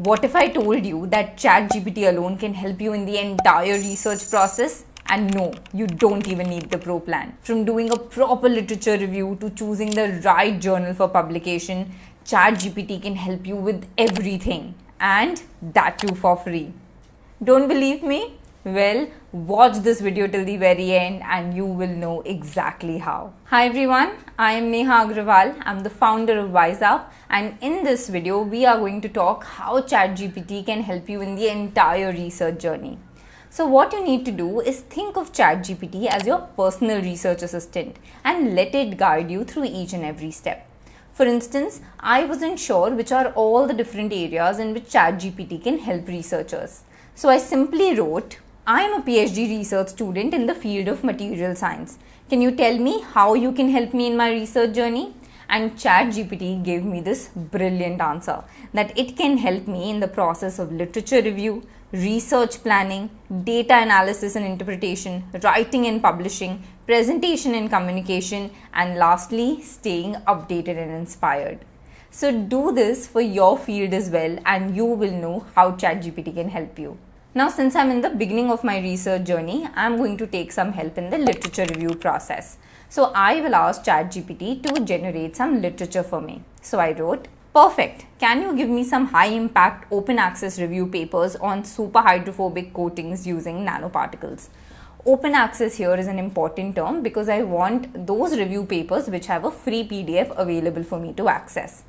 What if I told you that ChatGPT alone can help you in the entire research process? And no, you don't even need the pro plan. From doing a proper literature review to choosing the right journal for publication, ChatGPT can help you with everything, and that too for free. Don't believe me? Well, watch this video till the very end and you will know exactly how. Hi everyone, I am Neha Agrawal. I'm the founder of WiseUp, and in this video we are going to talk how ChatGPT can help you in the entire research journey. So what you need to do is think of ChatGPT as your personal research assistant and let it guide you through each and every step. For instance, I wasn't sure which are all the different areas in which ChatGPT can help researchers. So I simply wrote, I am a PhD research student in the field of material science. Can you tell me how you can help me in my research journey? And ChatGPT gave me this brilliant answer that it can help me in the process of literature review, research planning, data analysis and interpretation, writing and publishing, presentation and communication, and lastly, staying updated and inspired. So do this for your field as well and you will know how ChatGPT can help you. Now, since I'm in the beginning of my research journey, I'm going to take some help in the literature review process. So I will ask ChatGPT to generate some literature for me. So I wrote, perfect. Can you give me some high impact open access review papers on super hydrophobic coatings using nanoparticles? Open access here is an important term because I want those review papers which have a free PDF available for me to access.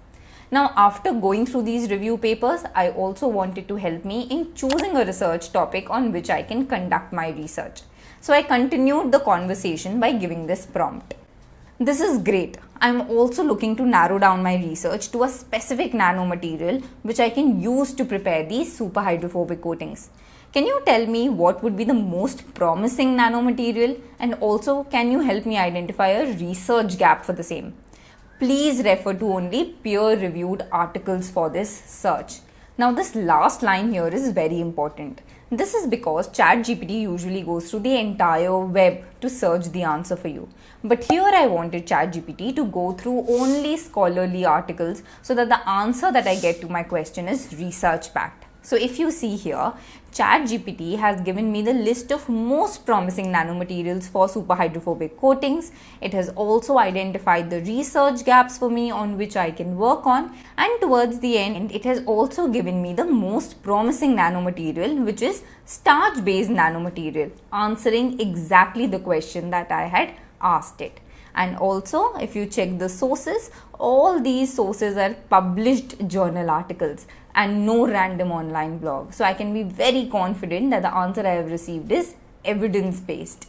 Now, after going through these review papers, I also wanted to help me in choosing a research topic on which I can conduct my research. So I continued the conversation by giving this prompt. This is great. I'm also looking to narrow down my research to a specific nanomaterial which I can use to prepare these super hydrophobic coatings. Can you tell me what would be the most promising nanomaterial? And also, can you help me identify a research gap for the same? Please refer to only peer-reviewed articles for this search. Now, this last line here is very important. This is because ChatGPT usually goes through the entire web to search the answer for you. But here I wanted ChatGPT to go through only scholarly articles so that the answer that I get to my question is research-backed. So if you see here, ChatGPT has given me the list of most promising nanomaterials for super hydrophobic coatings. It has also identified the research gaps for me on which I can work on. And towards the end, it has also given me the most promising nanomaterial, which is starch-based nanomaterial, answering exactly the question that I had asked it. And also, if you check the sources, all these sources are published journal articles and no random online blog. So I can be very confident that the answer I have received is evidence-based.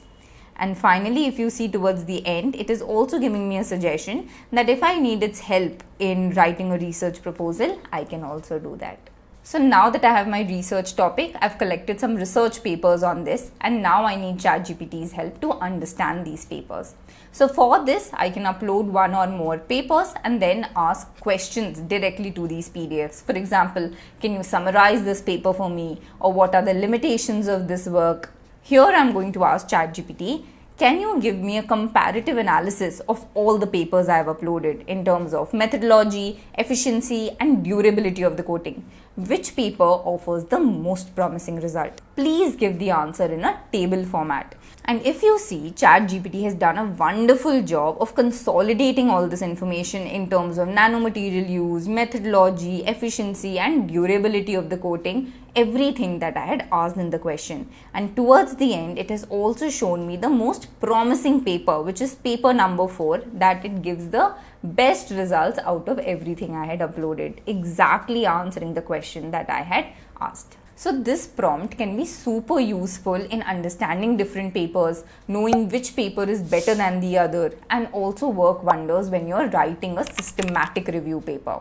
And finally, if you see towards the end, it is also giving me a suggestion that if I need its help in writing a research proposal, I can also do that. So now that I have my research topic, I've collected some research papers on this, and now I need ChatGPT's help to understand these papers. So for this, I can upload one or more papers and then ask questions directly to these PDFs. For example, can you summarize this paper for me? Or what are the limitations of this work? Here I'm going to ask ChatGPT, can you give me a comparative analysis of all the papers I have uploaded in terms of methodology, efficiency, and durability of the coating? Which paper offers the most promising result? Please give the answer in a table format. And if you see, ChatGPT has done a wonderful job of consolidating all this information in terms of nanomaterial use, methodology, efficiency, and durability of the coating, everything that I had asked in the question. And towards the end, it has also shown me the most promising paper, which is paper number 4, that it gives the best results out of everything I had uploaded, exactly answering the question that I had asked. So this prompt can be super useful in understanding different papers, knowing which paper is better than the other, and also work wonders when you're writing a systematic review paper.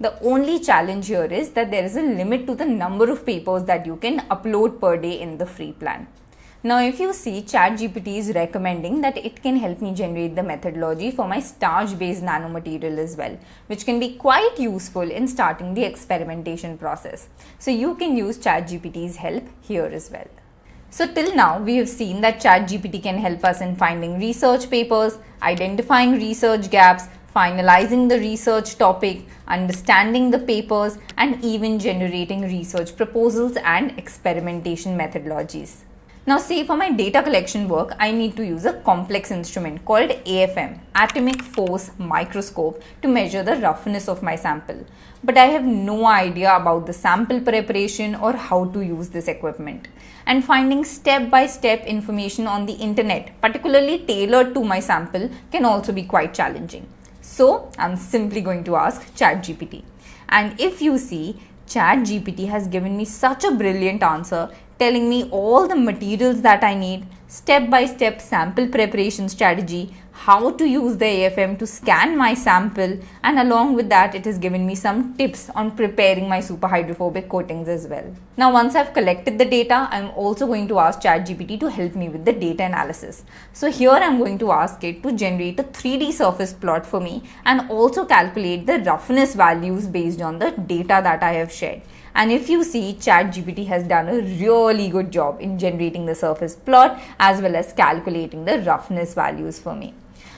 The only challenge here is that there is a limit to the number of papers that you can upload per day in the free plan. Now, if you see, ChatGPT is recommending that it can help me generate the methodology for my starch-based nanomaterial as well, which can be quite useful in starting the experimentation process. So you can use ChatGPT's help here as well. So till now, we have seen that ChatGPT can help us in finding research papers, identifying research gaps, finalizing the research topic, understanding the papers, and even generating research proposals and experimentation methodologies. Now, say for my data collection work, I need to use a complex instrument called AFM, Atomic Force Microscope, to measure the roughness of my sample. But I have no idea about the sample preparation or how to use this equipment. And finding step-by-step information on the internet, particularly tailored to my sample, can also be quite challenging. So, I'm simply going to ask ChatGPT. And if you see, ChatGPT has given me such a brilliant answer, telling me all the materials that I need, step-by-step sample preparation strategy, how to use the AFM to scan my sample, and along with that it has given me some tips on preparing my superhydrophobic coatings as well. Now once I've collected the data, I'm also going to ask ChatGPT to help me with the data analysis. So here I'm going to ask it to generate a 3D surface plot for me and also calculate the roughness values based on the data that I have shared. And if you see, ChatGPT has done a really good job in generating the surface plot as well as calculating the roughness values for me.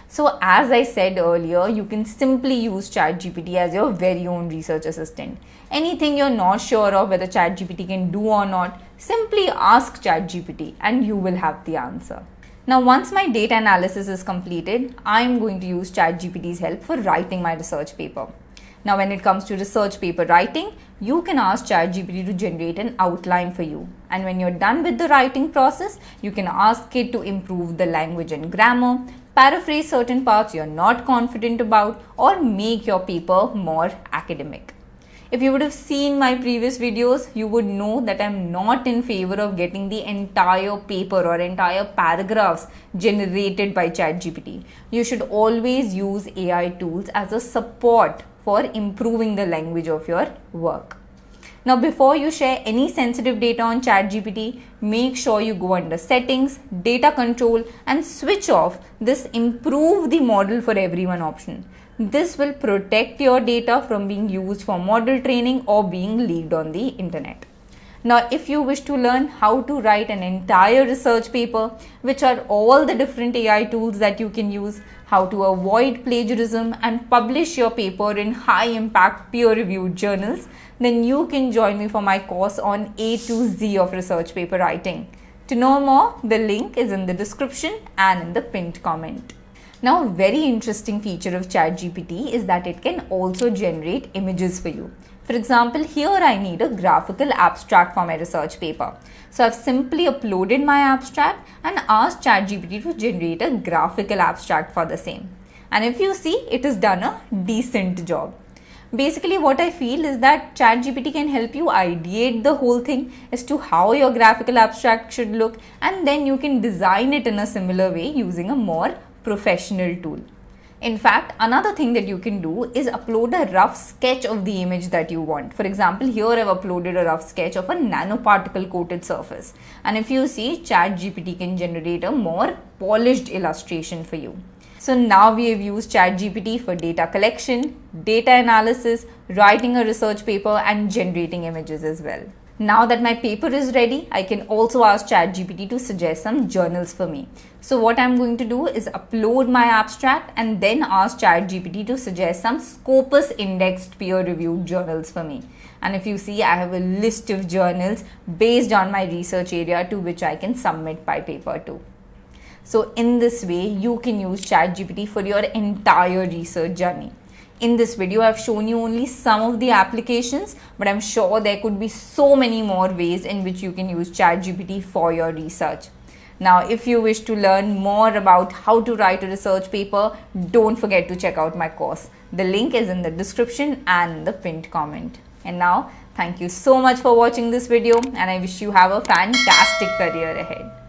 So as I said earlier, you can simply use ChatGPT as your very own research assistant. Anything you're not sure of whether ChatGPT can do or not, simply ask ChatGPT and you will have the answer. Now once my data analysis is completed, I'm going to use ChatGPT's help for writing my research paper. Now when it comes to research paper writing, you can ask ChatGPT to generate an outline for you. And when you're done with the writing process, you can ask it to improve the language and grammar, paraphrase certain parts you're not confident about, or make your paper more academic. If you would have seen my previous videos, you would know that I'm not in favor of getting the entire paper or entire paragraphs generated by ChatGPT. You should always use AI tools as a support for improving the language of your work. Now before you share any sensitive data on ChatGPT, make sure you go under settings, data control, and switch off this improve the model for everyone option. This will protect your data from being used for model training or being leaked on the internet. Now, if you wish to learn how to write an entire research paper, which are all the different AI tools that you can use, how to avoid plagiarism and publish your paper in high impact peer-reviewed journals, then you can join me for my course on A to Z of research paper writing. To know more, the link is in the description and in the pinned comment. Now, a very interesting feature of ChatGPT is that it can also generate images for you. For example, here I need a graphical abstract for my research paper. So I've simply uploaded my abstract and asked ChatGPT to generate a graphical abstract for the same. And if you see, it has done a decent job. Basically, what I feel is that ChatGPT can help you ideate the whole thing as to how your graphical abstract should look, and then you can design it in a similar way using a more professional tool. In fact, another thing that you can do is upload a rough sketch of the image that you want. For example, here I've uploaded a rough sketch of a nanoparticle coated surface. And if you see, ChatGPT can generate a more polished illustration for you. So now we have used ChatGPT for data collection, data analysis, writing a research paper, and generating images as well. Now that my paper is ready, I can also ask ChatGPT to suggest some journals for me. So what I'm going to do is upload my abstract and then ask ChatGPT to suggest some Scopus indexed peer-reviewed journals for me. And if you see, I have a list of journals based on my research area to which I can submit my paper to. So in this way, you can use ChatGPT for your entire research journey. In this video, I've shown you only some of the applications, but I'm sure there could be so many more ways in which you can use ChatGPT for your research. Now, if you wish to learn more about how to write a research paper, don't forget to check out my course. The link is in the description and in the pinned comment. And now, thank you so much for watching this video, and I wish you have a fantastic career ahead.